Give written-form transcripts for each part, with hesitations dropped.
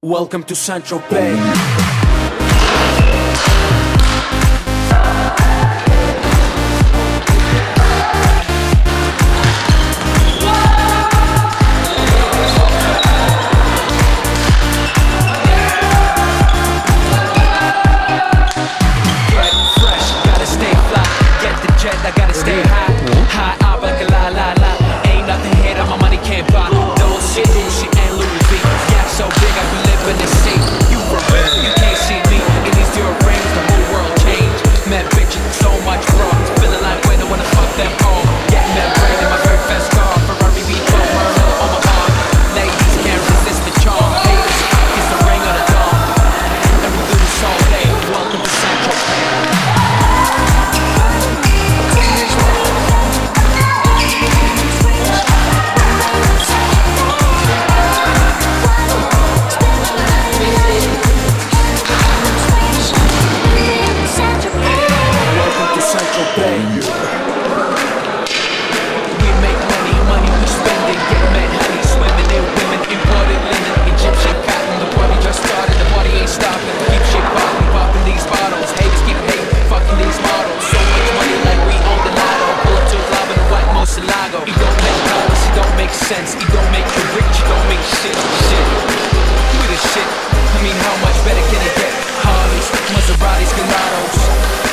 Welcome to Central Bay. I gotta stay high, high up like a la la la. Ain't nothing here that my money can't buy. No shit, Gucci and Louis V. Yeah, so big I can live in the sea. You from real, you can't see me. In these zero rings, the whole world changed. Met bitches with so much fraud. Feeling like when I wanna fuck them all. Getting that brain in my very fast car. Ferrari V12 Merlin on my bar. Ladies can't resist the charm. Haters, it's the ring of the dawn. And we do this all day. Welcome to Central Bay. Sense. It don't make you rich, it don't make shit. We the shit. I mean, how much better can it get? Harleys, Maseratis, Gelatos.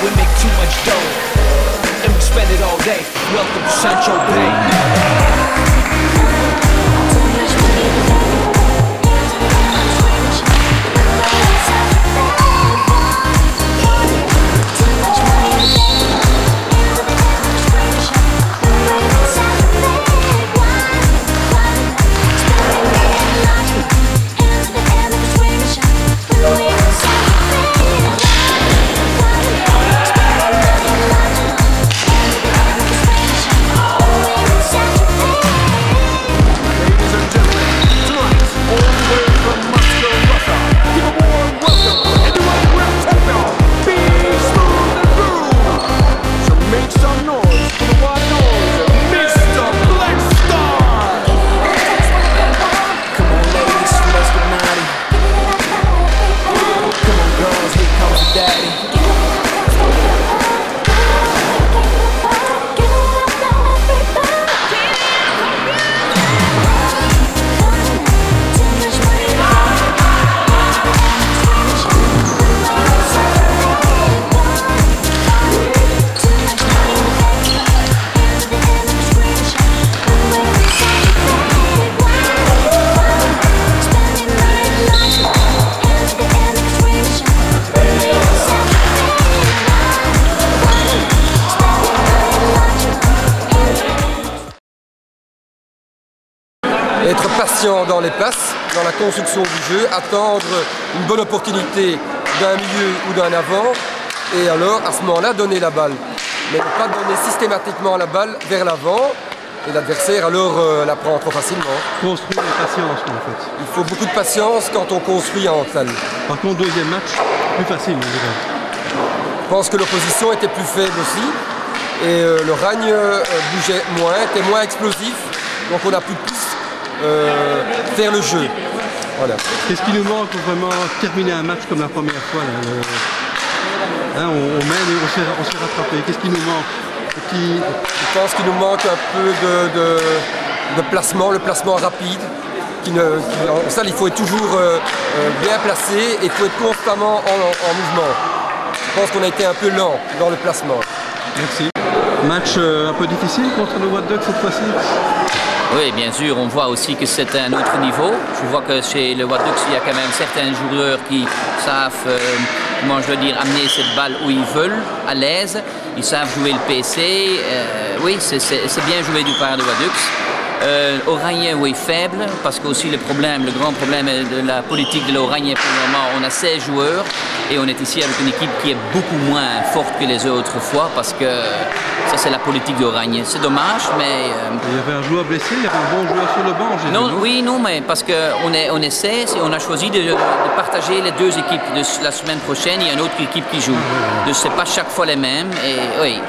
We make too much dough, and we spend it all day. Welcome to Central Bay. Être patient dans les passes, dans la construction du jeu, attendre une bonne opportunité d'un milieu ou d'un avant, et alors à ce moment-là donner la balle. Mais ne pas donner systématiquement la balle vers l'avant, et l'adversaire alors la prend trop facilement. Construire la patience en fait. Il faut beaucoup de patience quand on construit en salle. Par contre, deuxième match, plus facile on dirait. Je pense que l'opposition était plus faible aussi, et le Ragne bougeait moins, était moins explosif, donc on a pu plus faire le jeu. Voilà. Qu'est-ce qui nous manque pour vraiment terminer un match comme la première fois là, on mène et on s'est rattrapé. Qu'est-ce qui nous manque? Je pense qu'il nous manque un peu de placement, le placement rapide. En salle, il faut être toujours bien placé et il faut être constamment en mouvement. Je pense qu'on a été un peu lent dans le placement. Merci. Match un peu difficile contre le White Duck cette fois-ci? Oui, bien sûr, on voit aussi que c'est un autre niveau. Je vois que chez le White Ducks, il y a quand même certains joueurs qui savent, comment je veux dire, amener cette balle où ils veulent, à l'aise. Ils savent jouer le PC. Oui, c'est bien joué du part de White Ducks. Oranje, oui, faible, parce que aussi le grand problème de la politique de l'Oranje, pour le moment, on a 16 joueurs et on est ici avec une équipe qui est beaucoup moins forte que les autres fois, parce que ça c'est la politique d'Oranje. C'est dommage, mais... Il y avait un joueur blessé, il y avait un bon joueur sur le banc, j'ai non, vu, non? oui, non, mais parce qu'on est 16 et on a choisi de partager les deux équipes. La semaine prochaine, il y a une autre équipe qui joue. Ce n'est pas chaque fois les mêmes. Et oui,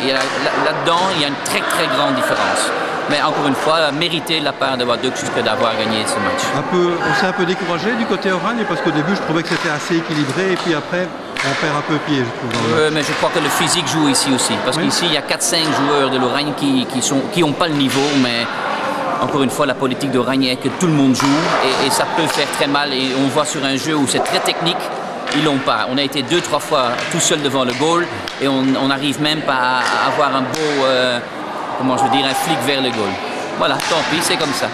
là-dedans, il y a une très très grande différence. Mais encore une fois, mérité de la part de Waduck jusque d'avoir gagné ce match. On s'est un peu découragé du côté Oragne parce qu'au début je trouvais que c'était assez équilibré et puis après on perd un peu pied, je trouve. Mais je crois que le physique joue ici aussi. Parce qu'ici il y a 4-5 joueurs de l'Oragne qui n'ont pas le niveau, mais encore une fois la politique d'Oragne est que tout le monde joue et ça peut faire très mal. Et on voit sur un jeu où c'est très technique, ils l'ont pas. On a été 2-3 fois tout seul devant le goal et on n'arrive même pas à avoir un beau, comment je veux dire, un flic vers le goal. Voilà, tant pis, c'est comme ça.